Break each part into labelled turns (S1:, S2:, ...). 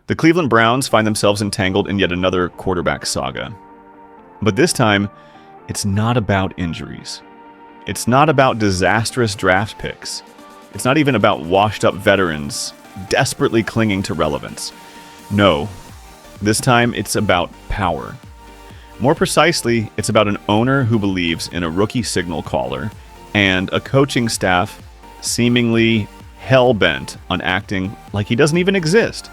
S1: The Cleveland Browns find themselves entangled in yet another quarterback saga. But this time, it's not about injuries. It's not about disastrous draft picks. It's not even about washed-up veterans desperately clinging to relevance. No, this time it's about power. More precisely, it's about an owner who believes in a rookie signal caller and a coaching staff seemingly hell-bent on acting like he doesn't even exist.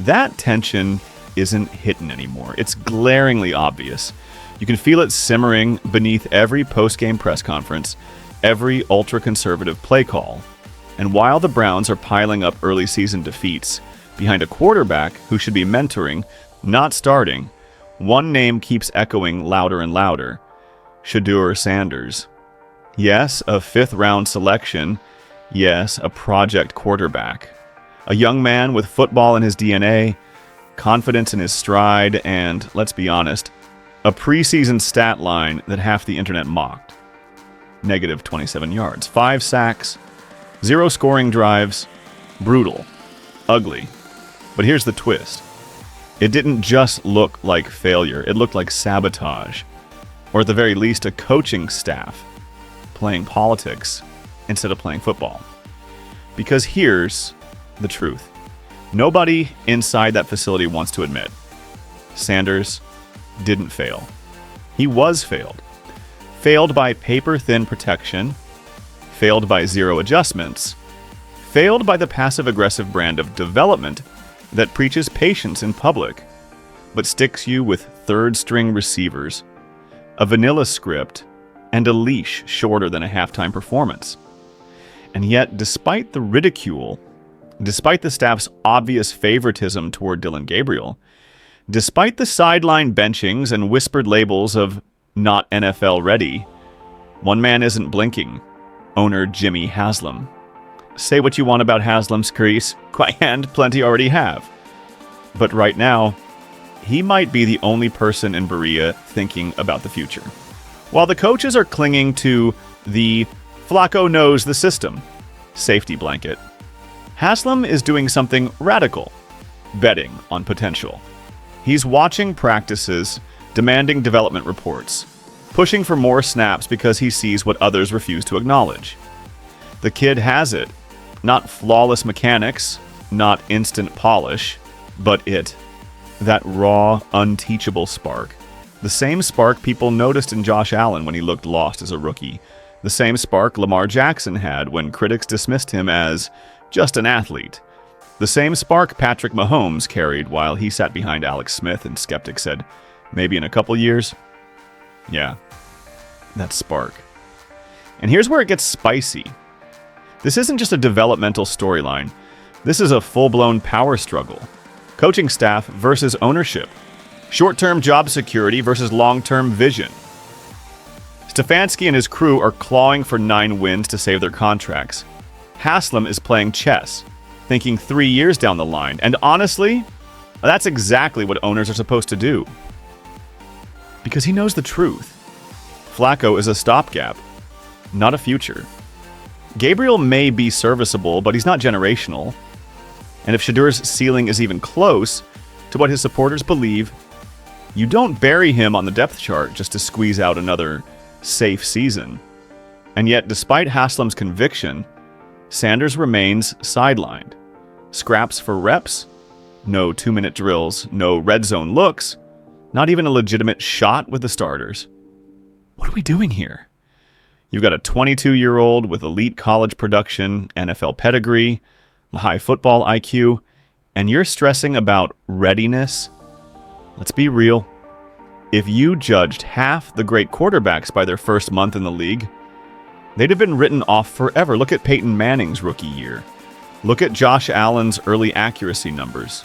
S1: That tension isn't hidden anymore. It's glaringly obvious. You can feel it simmering beneath every post-game press conference, every ultra-conservative play call. And while the Browns are piling up early season defeats behind a quarterback who should be mentoring, not starting, one name keeps echoing louder and louder: Shedeur Sanders. Yes, a fifth-round selection. Yes, a project quarterback. A young man with football in his DNA, confidence in his stride, and, let's be honest, a preseason stat line that half the internet mocked. Negative 27 yards, 5 sacks, 0 scoring drives, brutal, ugly. But here's the twist. It didn't just look like failure, it looked like sabotage. Or at the very least, a coaching staff playing politics instead of playing football. Because here's the truth. Nobody inside that facility wants to admit Sanders didn't fail. He was failed. Failed by paper-thin protection, failed by zero adjustments, failed by the passive-aggressive brand of development that preaches patience in public, but sticks you with third-string receivers, a vanilla script, and a leash shorter than a halftime performance. And yet, despite the ridicule, despite the staff's obvious favoritism toward Dillon Gabriel, despite the sideline benchings and whispered labels of not NFL ready, one man isn't blinking: owner Jimmy Haslam. Say what you want about Haslam's crease, and plenty already have. But right now, he might be the only person in Berea thinking about the future. While the coaches are clinging to the Flacco knows the system safety blanket, Haslam is doing something radical: betting on potential. He's watching practices, demanding development reports, pushing for more snaps because he sees what others refuse to acknowledge. The kid has it. Not flawless mechanics, not instant polish, but that raw, unteachable spark. The same spark people noticed in Josh Allen when he looked lost as a rookie. The same spark Lamar Jackson had when critics dismissed him as just an athlete. The same spark Patrick Mahomes carried while he sat behind Alex Smith and skeptics said, maybe in a couple years? Yeah, that spark. And here's where it gets spicy. This isn't just a developmental storyline. This is a full-blown power struggle. Coaching staff versus ownership. Short-term job security versus long-term vision. Stefanski and his crew are clawing for 9 wins to save their contracts. Haslam is playing chess, thinking 3 years down the line. And honestly, that's exactly what owners are supposed to do. Because he knows the truth. Flacco is a stopgap, not a future. Gabriel may be serviceable, but he's not generational. And if Shedeur's ceiling is even close to what his supporters believe, you don't bury him on the depth chart just to squeeze out another safe season. And yet, despite Haslam's conviction, Sanders remains sidelined. Scraps for reps, no 2-minute drills, no red zone looks, not even a legitimate shot with the starters. What are we doing here? You've got a 22-year-old with elite college production, NFL pedigree, high football IQ, and you're stressing about readiness? Let's be real. If you judged half the great quarterbacks by their first month in the league, they'd have been written off forever. Look at Peyton Manning's rookie year. Look at Josh Allen's early accuracy numbers.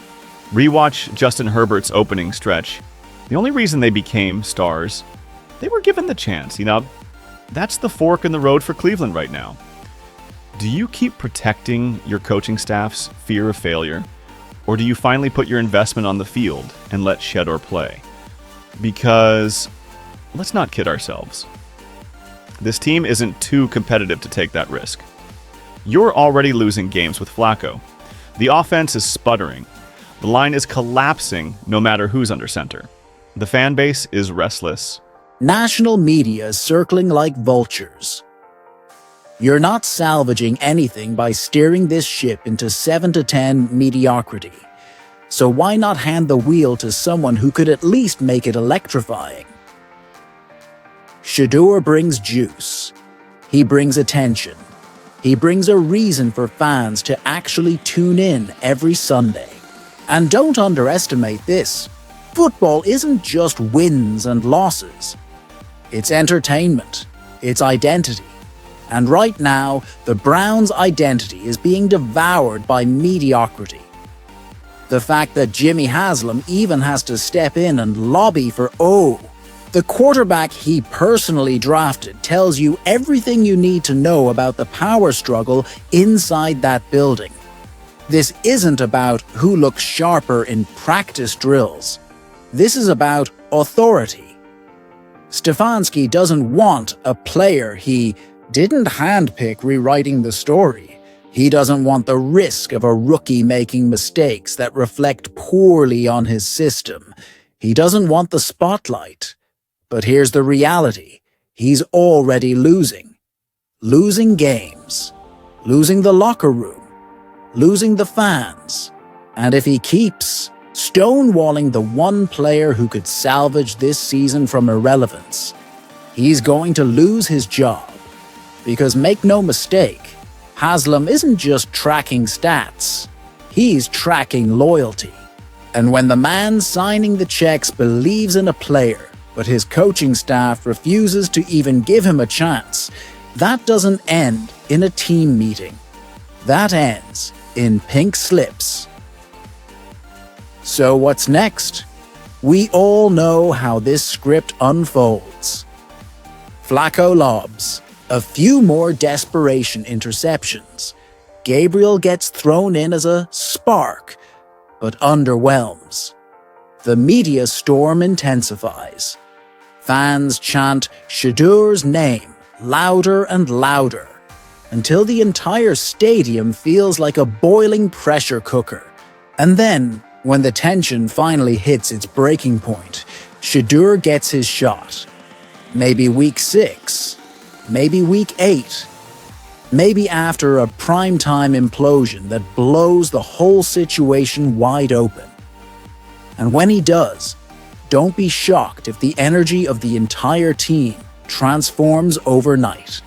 S1: Rewatch Justin Herbert's opening stretch. The only reason they became stars, they were given the chance. That's the fork in the road for Cleveland right now. Do you keep protecting your coaching staff's fear of failure? Or do you finally put your investment on the field and let Shedeur play? Because, let's not kid ourselves. This team isn't too competitive to take that risk. You're already losing games with Flacco. The offense is sputtering. The line is collapsing no matter who's under center. The fan base is restless.
S2: National media is circling like vultures. You're not salvaging anything by steering this ship into 7-10 mediocrity. So why not hand the wheel to someone who could at least make it electrifying? Shedeur brings juice. He brings attention. He brings a reason for fans to actually tune in every Sunday. And don't underestimate this. Football isn't just wins and losses. It's entertainment. It's identity. And right now, the Browns' identity is being devoured by mediocrity. The fact that Jimmy Haslam even has to step in and lobby for the quarterback he personally drafted, tells you everything you need to know about the power struggle inside that building. This isn't about who looks sharper in practice drills. This is about authority. Stefanski doesn't want a player he didn't handpick rewriting the story. He doesn't want the risk of a rookie making mistakes that reflect poorly on his system. He doesn't want the spotlight. But here's the reality. He's already losing. Losing games. Losing the locker room. Losing the fans. And if he keeps stonewalling the one player who could salvage this season from irrelevance, he's going to lose his job. Because make no mistake, Haslam isn't just tracking stats, he's tracking loyalty. And when the man signing the checks believes in a player, but his coaching staff refuses to even give him a chance, that doesn't end in a team meeting. That ends in pink slips. So what's next? We all know how this script unfolds. Flacco lobs. A few more desperation interceptions. Gabriel gets thrown in as a spark, but underwhelms. The media storm intensifies. Fans chant Shedeur's name louder and louder, until the entire stadium feels like a boiling pressure cooker. And then, when the tension finally hits its breaking point, Shedeur gets his shot. Maybe week 6. Maybe week 8. Maybe after a primetime implosion that blows the whole situation wide open. And when he does, don't be shocked if the energy of the entire team transforms overnight.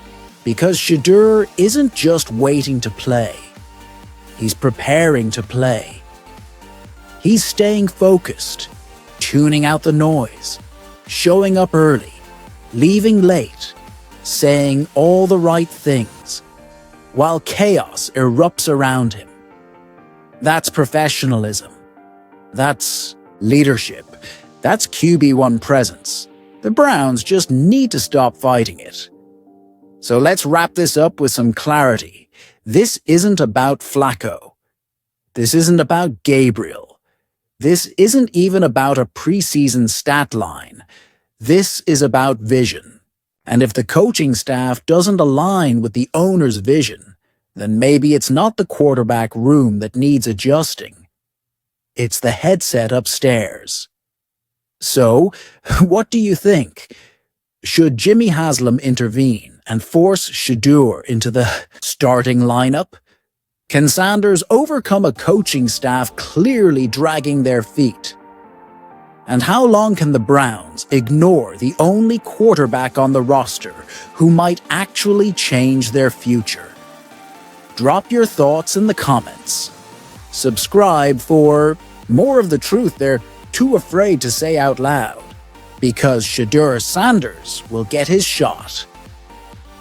S2: Because Shedeur isn't just waiting to play. He's preparing to play. He's staying focused, tuning out the noise, showing up early, leaving late, saying all the right things, while chaos erupts around him. That's professionalism. That's leadership. That's QB1 presence. The Browns just need to stop fighting it. So let's wrap this up with some clarity. This isn't about Flacco. This isn't about Gabriel. This isn't even about a preseason stat line. This is about vision. And if the coaching staff doesn't align with the owner's vision, then maybe it's not the quarterback room that needs adjusting. It's the headset upstairs. So, what do you think? Should Jimmy Haslam intervene and force Shedeur into the starting lineup? Can Sanders overcome a coaching staff clearly dragging their feet? And how long can the Browns ignore the only quarterback on the roster who might actually change their future? Drop your thoughts in the comments. Subscribe for more of the truth they're too afraid to say out loud, because Shedeur Sanders will get his shot.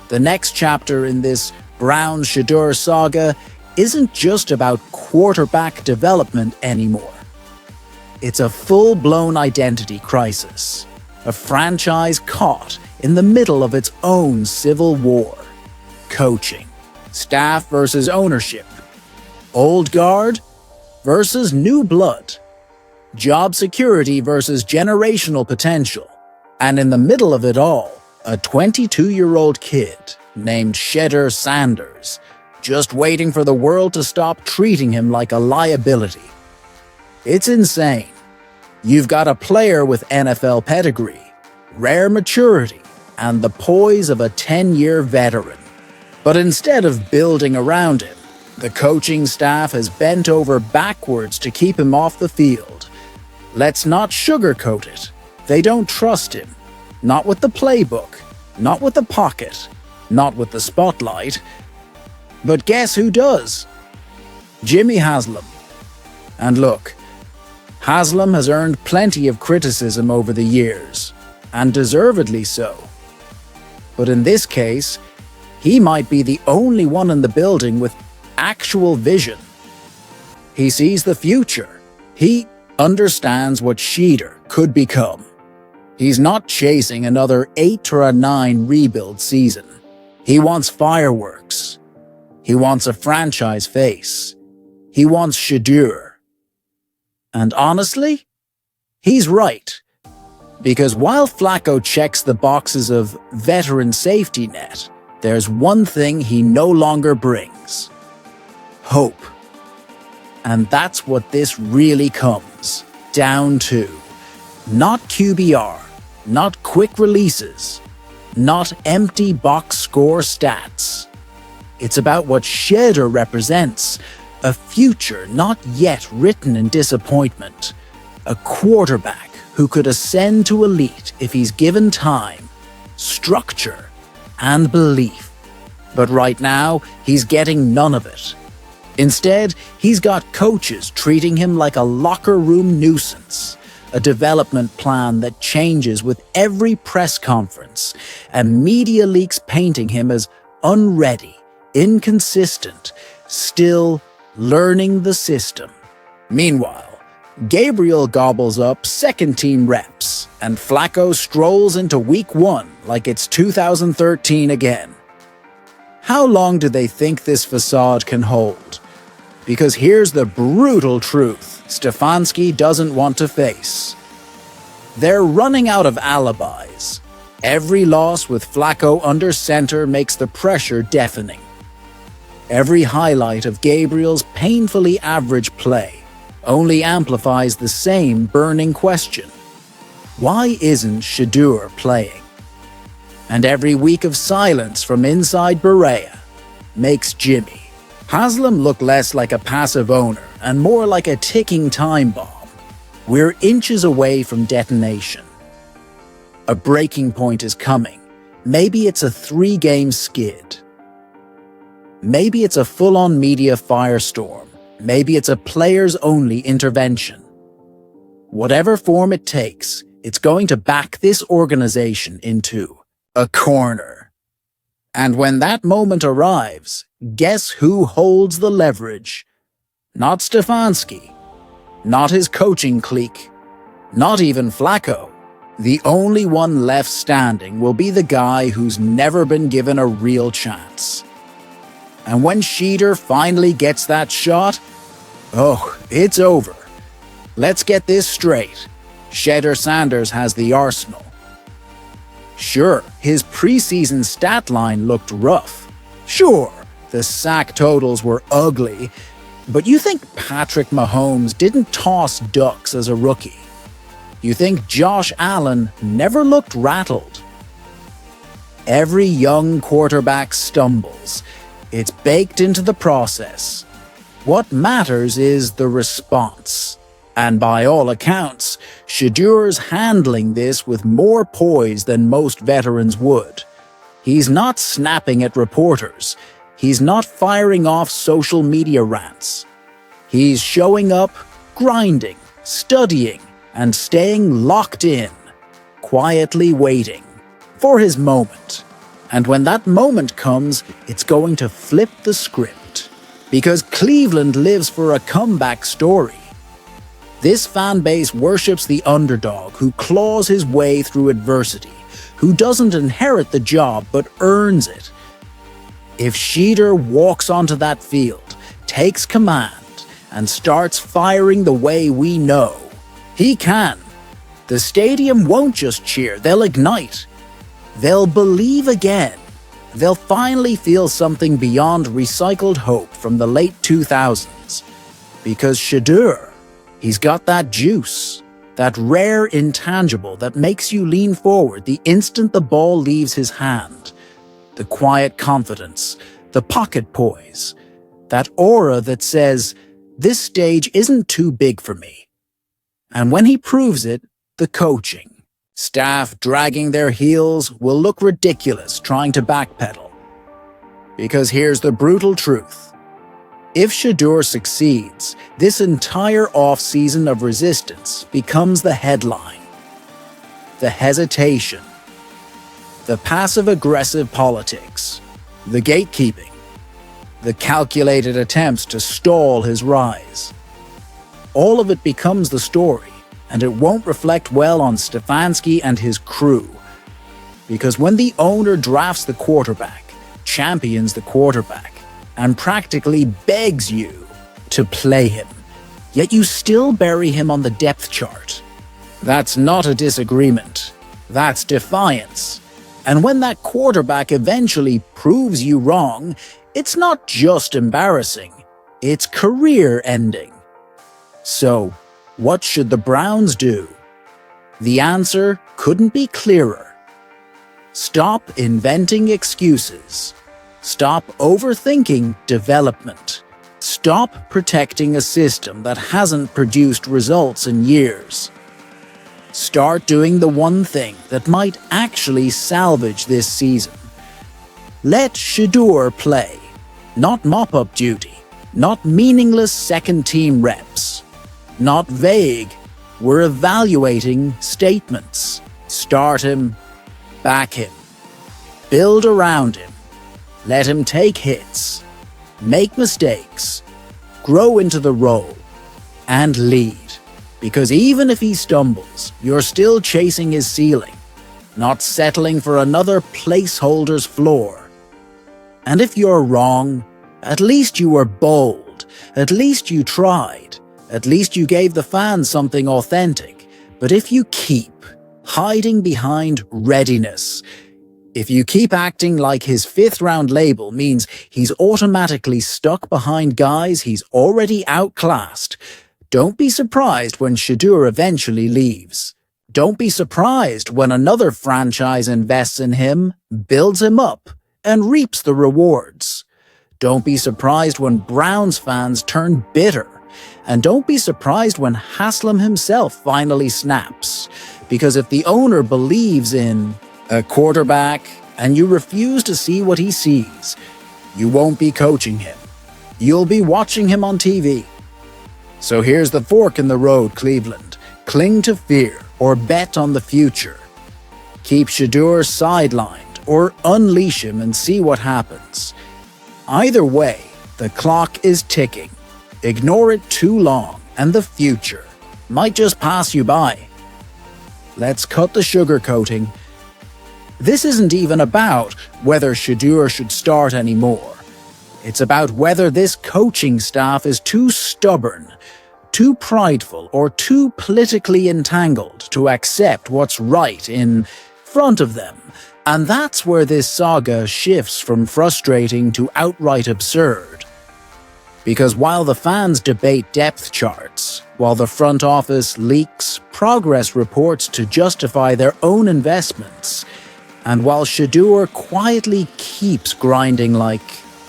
S2: The next chapter in this Browns-Shedeur saga isn't just about quarterback development anymore. It's a full-blown identity crisis, a franchise caught in the middle of its own civil war. Coaching, staff versus ownership, old guard versus new blood, job security versus generational potential, and in the middle of it all, a 22-year-old kid named Shedeur Sanders, just waiting for the world to stop treating him like a liability. It's insane. You've got a player with NFL pedigree, rare maturity, and the poise of a 10-year veteran. But instead of building around him, the coaching staff has bent over backwards to keep him off the field. Let's not sugarcoat it. They don't trust him. Not with the playbook, not with the pocket, not with the spotlight. But guess who does? Jimmy Haslam. And look, Haslam has earned plenty of criticism over the years, and deservedly so. But in this case, he might be the only one in the building with actual vision. He sees the future. He understands what Shedeur could become. He's not chasing another 8 or a 9 rebuild season. He wants fireworks. He wants a franchise face. He wants Shedeur. And honestly, he's right. Because while Flacco checks the boxes of veteran safety net, there's one thing he no longer brings: hope. And that's what this really comes down to. Not QBR, not quick releases, not empty box score stats. It's about what Shedeur represents: a future not yet written in disappointment, a quarterback who could ascend to elite if he's given time, structure, and belief. But right now, he's getting none of it. Instead, he's got coaches treating him like a locker room nuisance, a development plan that changes with every press conference, and media leaks painting him as unready, inconsistent, still learning the system. Meanwhile, Gabriel gobbles up second-team reps, and Flacco strolls into Week 1 like it's 2013 again. How long do they think this facade can hold? Because here's the brutal truth Stefanski doesn't want to face. They're running out of alibis. Every loss with Flacco under center makes the pressure deafening. Every highlight of Gabriel's painfully average play only amplifies the same burning question: why isn't Shedeur playing? And every week of silence from inside Berea makes Jimmy Haslam look less like a passive owner and more like a ticking time bomb. We're inches away from detonation. A breaking point is coming. Maybe it's a 3-game skid. Maybe it's a full-on media firestorm. Maybe it's a players-only intervention. Whatever form it takes, it's going to back this organization into a corner. And when that moment arrives, guess who holds the leverage? Not Stefanski, not his coaching clique, not even Flacco. The only one left standing will be the guy who's never been given a real chance. And when Shedeur finally gets that shot, oh, it's over. Let's get this straight. Shedeur Sanders has the arsenal. Sure, his preseason stat line looked rough. Sure, the sack totals were ugly. But you think Patrick Mahomes didn't toss ducks as a rookie? You think Josh Allen never looked rattled? Every young quarterback stumbles. It's baked into the process. What matters is the response. And by all accounts, Shedeur's handling this with more poise than most veterans would. He's not snapping at reporters. He's not firing off social media rants. He's showing up, grinding, studying, and staying locked in, quietly waiting for his moment. And when that moment comes, it's going to flip the script. Because Cleveland lives for a comeback story. This fan base worships the underdog who claws his way through adversity, who doesn't inherit the job but earns it. If Shedeur walks onto that field, takes command, and starts firing the way we know, he can. The stadium won't just cheer, they'll ignite. They'll believe again. They'll finally feel something beyond recycled hope from the late 2000s. Because Shedeur He's got that juice, that rare intangible that makes you lean forward the instant the ball leaves his hand. The quiet confidence, the pocket poise, that aura that says, this stage isn't too big for me. And when he proves it, the coaching. Staff dragging their heels will look ridiculous trying to backpedal. Because here's the brutal truth. If Shedeur succeeds, this entire off-season of resistance becomes the headline. The hesitation, the passive-aggressive politics, the gatekeeping, the calculated attempts to stall his rise. All of it becomes the story, and it won't reflect well on Stefanski and his crew. Because when the owner drafts the quarterback, champions the quarterback, and practically begs you to play him, yet you still bury him on the depth chart, that's not a disagreement. That's defiance. And when that quarterback eventually proves you wrong, it's not just embarrassing, it's career-ending. So, what should the Browns do? The answer couldn't be clearer. Stop inventing excuses. Stop overthinking development. Stop protecting a system that hasn't produced results in years. Start doing the one thing that might actually salvage this season. Let Shedeur play. Not mop-up duty. Not meaningless second-team reps. Not vague, we're evaluating statements. Start him, back him. Build around him. Let him take hits. Make mistakes. Grow into the role. And lead. Because even if he stumbles, you're still chasing his ceiling, not settling for another placeholder's floor. And if you're wrong, at least you were bold. At least you tried. At least you gave the fans something authentic. But if you keep hiding behind readiness, if you keep acting like his fifth-round label means he's automatically stuck behind guys he's already outclassed, don't be surprised when Shedeur eventually leaves. Don't be surprised when another franchise invests in him, builds him up, and reaps the rewards. Don't be surprised when Browns fans turn bitter. And don't be surprised when Haslam himself finally snaps. Because if the owner believes in a quarterback and you refuse to see what he sees, you won't be coaching him. You'll be watching him on TV. So here's the fork in the road, Cleveland. Cling to fear or bet on the future. Keep Shedeur sidelined or unleash him and see what happens. Either way, the clock is ticking. Ignore it too long and the future might just pass you by. Let's cut the sugarcoating. This isn't even about whether Shedeur should start anymore. It's about whether this coaching staff is too stubborn, too prideful, or too politically entangled to accept what's right in front of them. And that's where this saga shifts from frustrating to outright absurd. Because while the fans debate depth charts, while the front office leaks progress reports to justify their own investments, and while Shedeur quietly keeps grinding like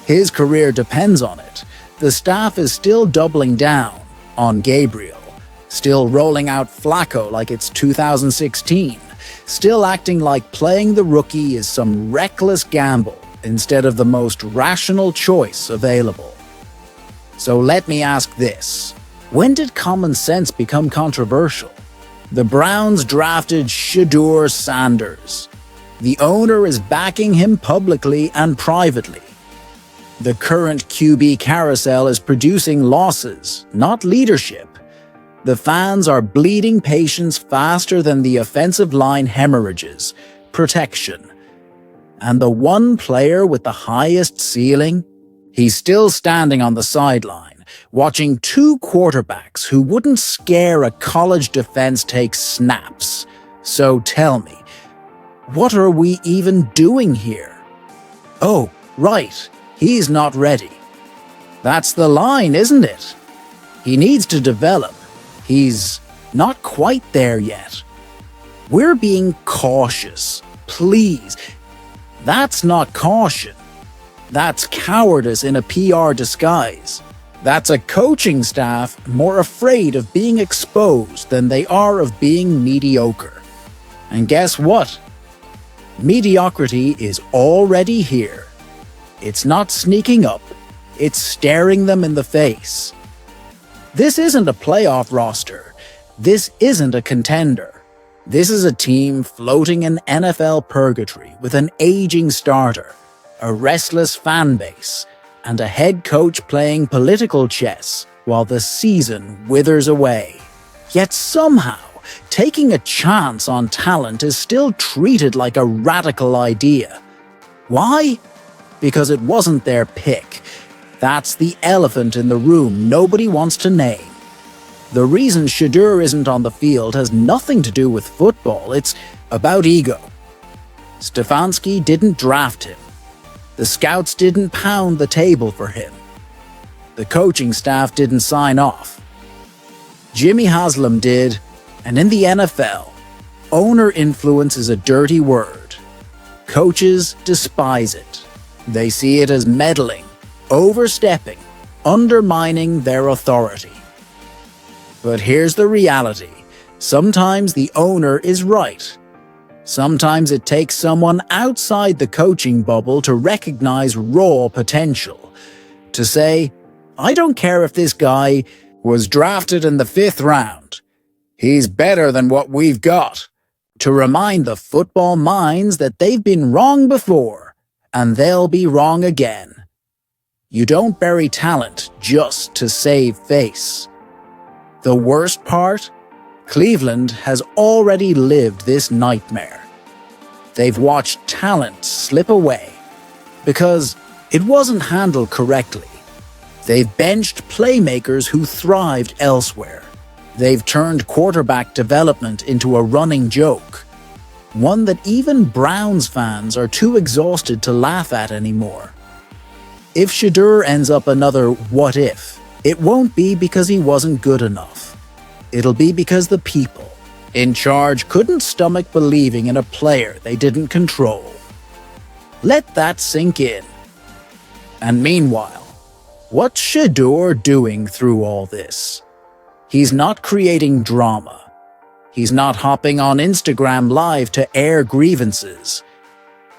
S2: his career depends on it, the staff is still doubling down on Gabriel, still rolling out Flacco like it's 2016, still acting like playing the rookie is some reckless gamble instead of the most rational choice available. So let me ask this. When did common sense become controversial? The Browns drafted Shedeur Sanders. The owner is backing him publicly and privately. The current QB carousel is producing losses, not leadership. The fans are bleeding patience faster than the offensive line hemorrhages, protection. And the one player with the highest ceiling? He's still standing on the sideline, watching two quarterbacks who wouldn't scare a college defense take snaps. So tell me, what are we even doing here? Oh, right, he's not ready. That's the line, isn't it? He needs to develop. He's not quite there yet. We're being cautious. Please. That's not caution. That's cowardice in a PR disguise. That's a coaching staff more afraid of being exposed than they are of being mediocre. And guess what? Mediocrity is already here. It's not sneaking up, it's staring them in the face. This isn't a playoff roster. This isn't a contender. This is a team floating in NFL purgatory with an aging starter, a restless fan base, and a head coach playing political chess while the season withers away. Yet somehow, taking a chance on talent is still treated like a radical idea. Why? Because it wasn't their pick. That's the elephant in the room nobody wants to name. The reason Shedeur isn't on the field has nothing to do with football, it's about ego. Stefanski didn't draft him. The scouts didn't pound the table for him. The coaching staff didn't sign off. Jimmy Haslam did, and in the NFL, owner influence is a dirty word. Coaches despise it. They see it as meddling, overstepping, undermining their authority. But here's the reality. Sometimes the owner is right. Sometimes it takes someone outside the coaching bubble to recognize raw potential. To say, I don't care if this guy was drafted in the 5th round. He's better than what we've got. To remind the football minds that they've been wrong before, and they'll be wrong again. You don't bury talent just to save face. The worst part? Cleveland has already lived this nightmare. They've watched talent slip away because it wasn't handled correctly. They've benched playmakers who thrived elsewhere. They've turned quarterback development into a running joke, one that even Browns fans are too exhausted to laugh at anymore. If Shedeur ends up another what if, it won't be because he wasn't good enough. It'll be because the people in charge couldn't stomach believing in a player they didn't control. Let that sink in. And meanwhile, what's Shedeur doing through all this? He's not creating drama. He's not hopping on Instagram Live to air grievances.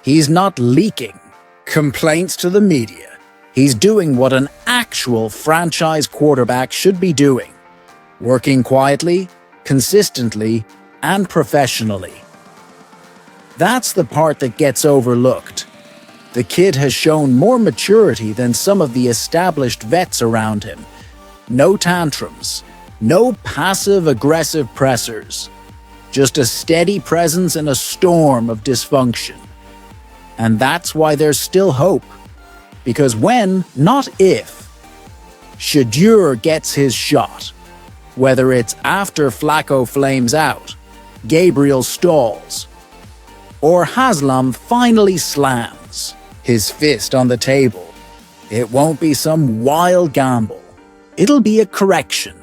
S2: He's not leaking complaints to the media. He's doing what an actual franchise quarterback should be doing. Working quietly, consistently, and professionally. That's the part that gets overlooked. The kid has shown more maturity than some of the established vets around him. No tantrums. No passive-aggressive pressers. Just a steady presence in a storm of dysfunction. And that's why there's still hope. Because when, not if, Shedeur gets his shot, whether it's after Flacco flames out, Gabriel stalls, or Haslam finally slams his fist on the table, it won't be some wild gamble. It'll be a correction.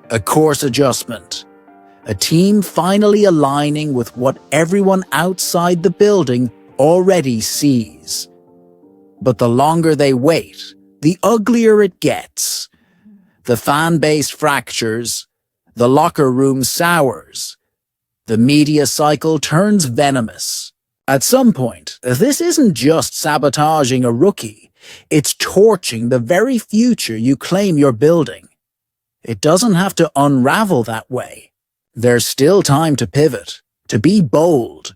S2: A course adjustment. A team finally aligning with what everyone outside the building already sees. But the longer they wait, the uglier it gets. The fan base fractures. The locker room sours. The media cycle turns venomous. At some point, this isn't just sabotaging a rookie. It's torching the very future you claim you're building. It doesn't have to unravel that way. There's still time to pivot, to be bold,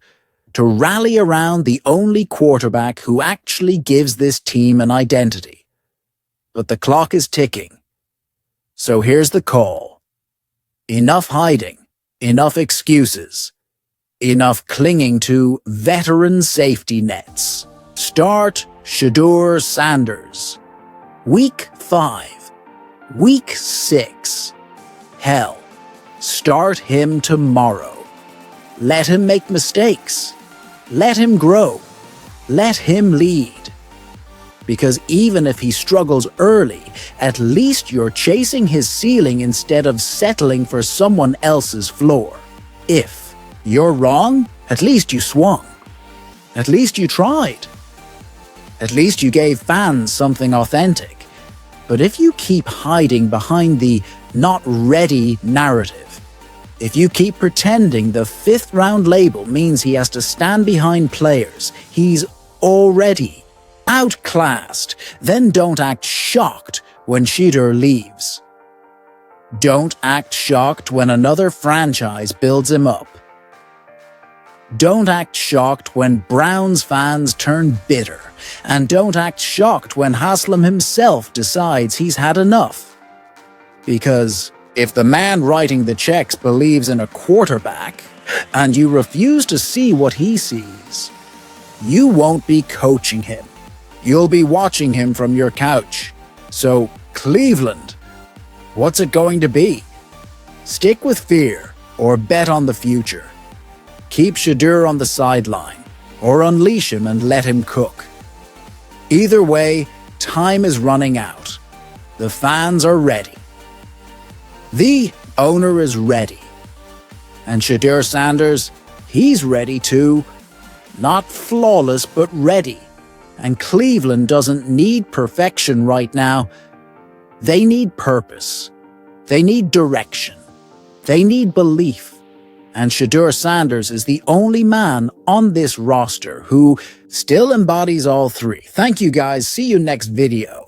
S2: to rally around the only quarterback who actually gives this team an identity. But the clock is ticking. So here's the call. Enough hiding, enough excuses, enough clinging to veteran safety nets. Start Shedeur Sanders. Week 5. Week 6. Hell, start him tomorrow. Let him make mistakes. Let him grow. Let him lead. because even if he struggles early, at least you're chasing his ceiling instead of settling for someone else's floor. If you're wrong, at least you swung. At least you tried. At least you gave fans something authentic. But if you keep hiding behind the "not ready" narrative, if you keep pretending the fifth-round label means he has to stand behind players he's already outclassed, then don't act shocked when Shedeur leaves. Don't act shocked when another franchise builds him up. Don't act shocked when Browns fans turn bitter. And don't act shocked when Haslam himself decides he's had enough. Because if the man writing the checks believes in a quarterback, and you refuse to see what he sees, you won't be coaching him. You'll be watching him from your couch. So, Cleveland, what's it going to be? Stick with fear, or bet on the future. Keep Shedeur on the sideline, or unleash him and let him cook. Either way, time is running out. The fans are ready. The owner is ready. And Shedeur Sanders, he's ready too. Not flawless, but ready. And Cleveland doesn't need perfection right now. They need purpose. They need direction. They need belief. And Shedeur Sanders is the only man on this roster who still embodies all three. Thank you guys. See you next video.